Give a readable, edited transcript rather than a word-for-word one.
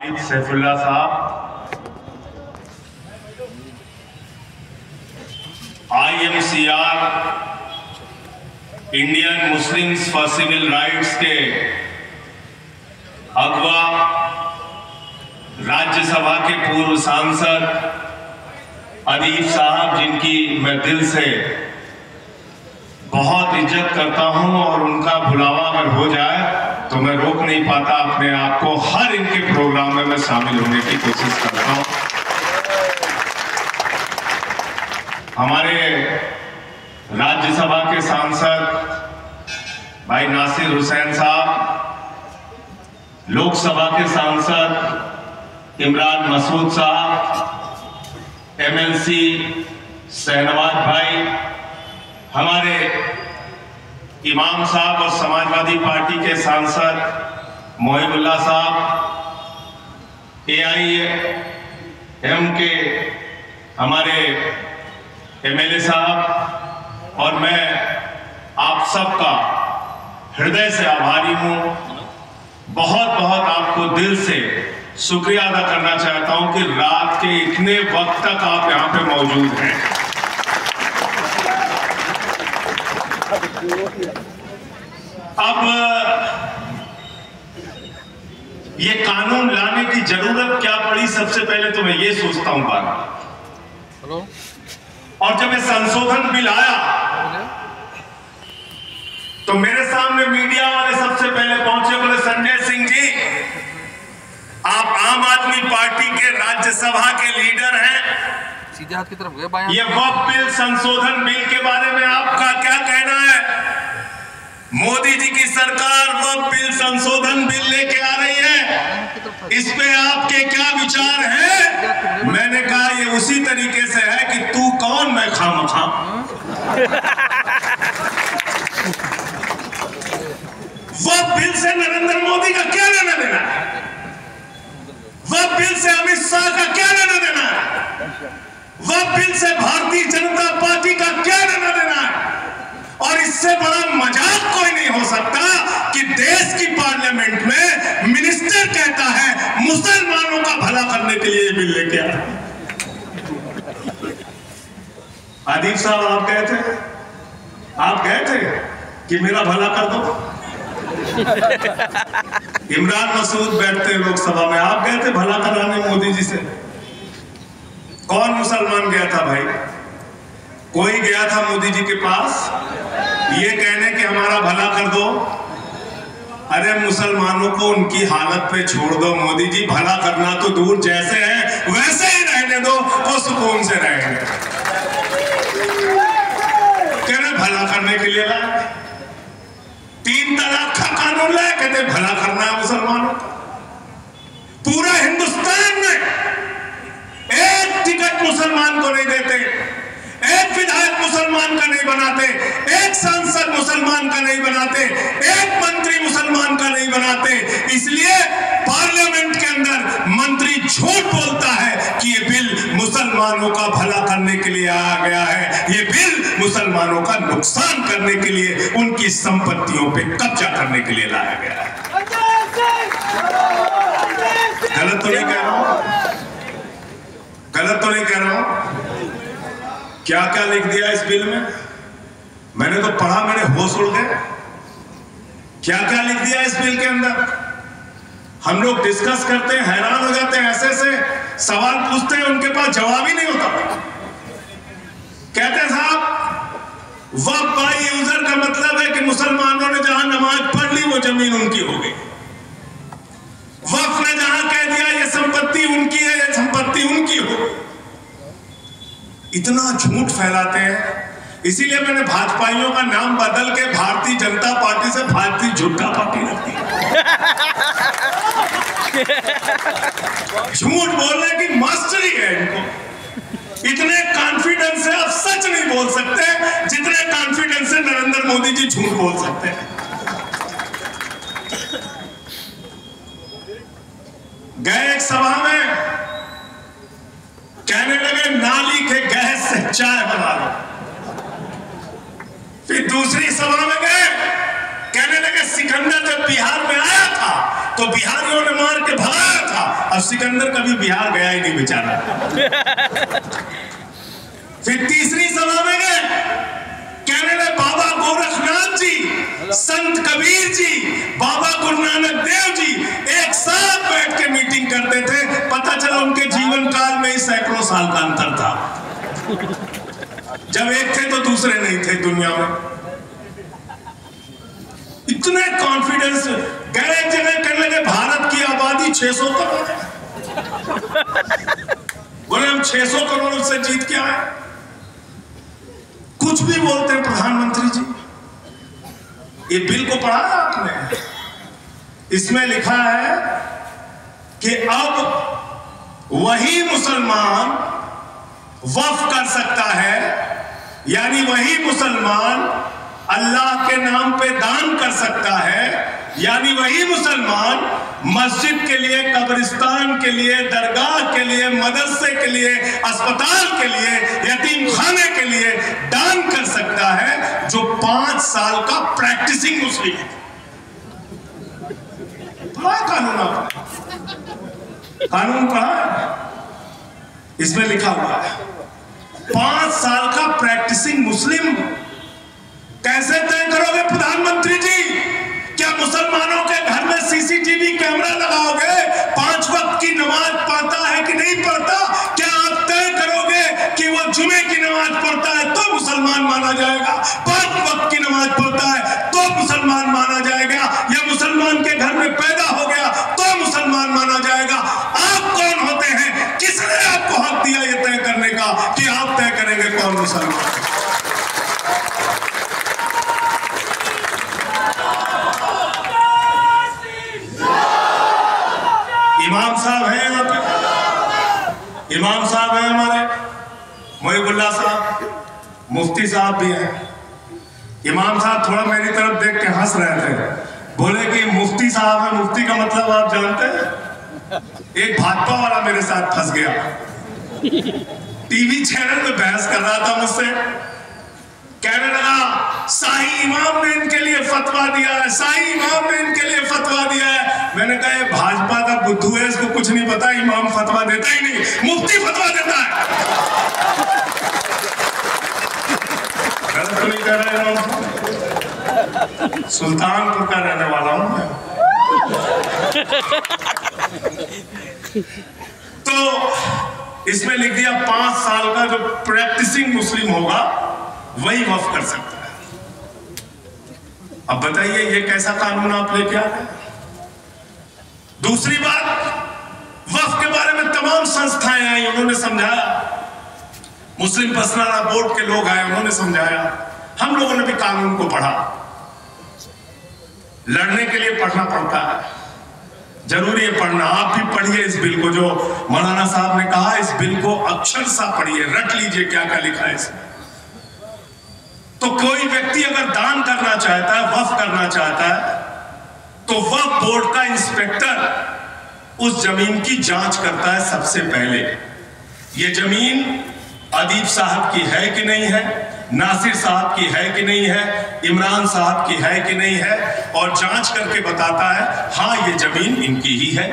सैफुल्ला साहब, IMCR Indian Muslims for civil rights के अगवा, राज्यसभा के पूर्व सांसद अदीब साहब, जिनकी मैं दिल से बहुत इज्जत करता हूं और उनका बुलावा अगर हो जाए तो मैं रोक नहीं पाता अपने आप को, हर इनके प्रोग्राम में मैं शामिल होने की कोशिश करता हूं। हमारे राज्यसभा के सांसद भाई नासिर हुसैन साहब, लोकसभा के सांसद इमरान मसूद साहब, MLC शहनवाज भाई, हमारे इमाम साहब और समाजवादी पार्टी के सांसद मोहिबुल्लाह साहब, AIM के हमारे MLA साहब, और मैं आप सबका हृदय से आभारी हूं। बहुत बहुत आपको दिल से शुक्रिया अदा करना चाहता हूं कि रात के इतने वक्त तक आप यहां पे मौजूद हैं। अब ये कानून लाने की जरूरत क्या पड़ी, सबसे पहले तो मैं ये सोचता हूं बात। और जब ये संशोधन बिल आया तो मेरे सामने मीडिया वाले सबसे पहले पहुंचे, बोले संजय सिंह जी, आप आम आदमी पार्टी के राज्यसभा के लीडर हैं, सीधे हाथ की तरफ गए, ये वक्फ बिल संशोधन बिल के बारे में आपका क्या कहना है? मोदी जी की सरकार वक्फ बिल संशोधन बिल लेके आ रही है, इस पे आपके क्या विचार हैं? मैंने कहा ये उसी तरीके से है कि तू कौन मैं खामखा। वक्फ बिल से नरेंद्र मोदी का क्या लेना देना है? वक्फ बिल से अमित शाह का क्या लेना देना है? वक्फ बिल से भारतीय जनता पार्टी का क्या लेना देना है? और इससे बड़ा मजाक कोई नहीं हो सकता कि देश की पार्लियामेंट में मिनिस्टर कहता है मुसलमानों का भला करने के लिए बिल लेके आया। आदिब साहब, आप गए थे कि मेरा भला कर दो। इमरान मसूद बैठते लोकसभा में, आप गए थे भला कराने मोदी जी से? कौन मुसलमान गया था भाई? कोई गया था मोदी जी के पास ये कहने कि हमारा भला कर दो? अरे मुसलमानों को उनकी हालत पे छोड़ दो, मोदी जी भला करना तो दूर, जैसे है वैसे ही रहने दो, वो सुकून से रहेंगे। कह रहे भला करने के लिए लाए, 3 तलाक का कानून लाए, कहते भला करना है मुसलमानों का। पूरा हिंदुस्तान में एक टिकट मुसलमान को नहीं देते, एक विधायक मुसलमान का नहीं बनाते, एक सांसद मुसलमान का नहीं बनाते, एक मंत्री मुसलमान का नहीं बनाते। इसलिए पार्लियामेंट के अंदर मंत्री झूठ बोलता है कि ये बिल मुसलमानों का भला करने के लिए आया गया है, ये बिल मुसलमानों का नुकसान करने के लिए, उनकी संपत्तियों पे कब्जा करने के लिए लाया गया है। गलत तो नहीं कह रहा हूं? गलत तो नहीं कह रहा हूं? क्या क्या लिख दिया इस बिल में? मैंने तो पढ़ा, मेरे होश उड़ गए। क्या क्या लिख दिया इस बिल के अंदर? हम लोग डिस्कस करते हैं, हैरान हो जाते हैं, ऐसे ऐसे सवाल पूछते हैं, उनके पास जवाब ही नहीं होता। कहते हैं साहब वक्फ बाई यूजर का मतलब है कि मुसलमानों ने जहां नमाज पढ़ ली वो जमीन उनकी हो गई। वक्फ ने जहां कह दिया ये संपत्ति उनकी है, ये संपत्ति उनकी हो। इतना झूठ फैलाते हैं। इसीलिए मैंने भाजपाइयों का नाम बदल के भारतीय जनता पार्टी से भारतीय झूठा पार्टी रख दी। झूठ बोलने की मास्टरी है इनको। इतने कॉन्फिडेंस से आप सच नहीं बोल सकते जितने कॉन्फिडेंस से नरेंद्र मोदी जी झूठ बोल सकते हैं। गए एक सभा में, कहने लगे नाली के गैस से चाय बना लो। फिर दूसरी सभा में गए, कहने लगे सिकंदर जब बिहार में आया था तो बिहारियों ने मार के भगाया था। अब सिकंदर कभी बिहार गया ही नहीं बेचारा। फिर तीसरी सभा में गए, कहने लगे बाबा गोरखनाथ जी, संत कबीर जी, बाबा गुरु नानक देव जी एक साथ बैठ के मीटिंग करते थे। पता चला उनके जीवन काल में ही सैकड़ों साल का अंतर था। जब एक थे तो दूसरे नहीं थे दुनिया में। इतने कॉन्फिडेंस, गए एक जगह कहने लगे भारत की आबादी 600 करोड़ है। बोले हम 600 करोड़ से जीत के आए। कुछ भी बोलते हैं प्रधानमंत्री जी। ये बिल को पढ़ा है आपने? इसमें लिखा है कि अब वही मुसलमान वक्फ कर सकता है, यानी वही मुसलमान अल्लाह के नाम पे दान कर सकता है, यानी वही मुसलमान मस्जिद के लिए, कब्रिस्तान के लिए, दरगाह के लिए, मदरसे के लिए, अस्पताल के लिए, यतीम खाने के लिए दान कर सकता है जो 5 साल का प्रैक्टिसिंग मुस्लिम है। पढ़ा कानून आपने? कानून पढ़ा है? इसमें लिखा हुआ है 5 साल का प्रैक्टिसिंग मुस्लिम। कैसे तय करोगे प्रधानमंत्री जी? क्या मुसलमानों के घर में सीसीटीवी कैमरा लगाओगे? 5 वक्त की नमाज पढ़ता है कि नहीं पढ़ता? क्या आप तय करोगे कि वो जुमे की नमाज पढ़ता है तो मुसलमान माना जाएगा, 5 वक्त की नमाज पढ़ता है तो मुसलमान माना जाएगा, या मुसलमान के घर में पैदा हो गया तो मुसलमान माना जाएगा? आप कौन होते हैं? किसने आपको हक दिया ये तय करने का कि आप तय करेंगे कौन मुसलमान? इमाम साहब हैं यहाँ पे, इमाम साहब हैं हमारे, मोहिबुल्लाह साहब, मुफ्ती साहब भी हैं। इमाम साहब थोड़ा मेरी तरफ देख के हंस रहे थे, बोले कि मुफ्ती साहब है, मुफ्ती का मतलब आप जानते हैं? एक भाजपा वाला मेरे साथ फंस गया, टीवी चैनल में बहस कर रहा था मुझसे, कहने लगा शाही इमाम ने इनके लिए फतवा दिया है, शाही इमाम ने इनके लिए फतवा दिया है। मैंने कहा ये भाजपा का बुद्धू है, इसको कुछ नहीं पता, इमाम फतवा देता ही नहीं, मुफ्ती फतवा देता है। गलत तो नहीं कह रहे इमाम, सुल्तानपुर का रहने वाला हूं मैं। तो इसमें लिख दिया 5 साल का जो प्रैक्टिसिंग मुस्लिम होगा वही वक्फ कर सकता है। अब बताइए ये कैसा कानून आप लेके आ गए? दूसरी बात, वक्फ के बारे में तमाम संस्थाएं आई, उन्होंने समझाया, मुस्लिम पर्सनल बोर्ड के लोग आए, उन्होंने समझाया, हम लोगों ने भी कानून को पढ़ा। लड़ने के लिए पढ़ना पड़ता है, जरूरी है पढ़ना। आप भी पढ़िए इस बिल को, जो मौलाना साहब ने कहा, इस बिल को अक्षर सा पढ़िए, रट लीजिए क्या क्या लिखा है इसमें। तो कोई व्यक्ति अगर दान करना चाहता है, वक्फ करना चाहता है, तो वक्फ बोर्ड का इंस्पेक्टर उस जमीन की जांच करता है सबसे पहले। ये जमीन अदीब साहब की है कि नहीं है, नासिर साहब की है कि नहीं है, इमरान साहब की है कि नहीं है, और जांच करके बताता है हाँ ये जमीन इनकी ही है।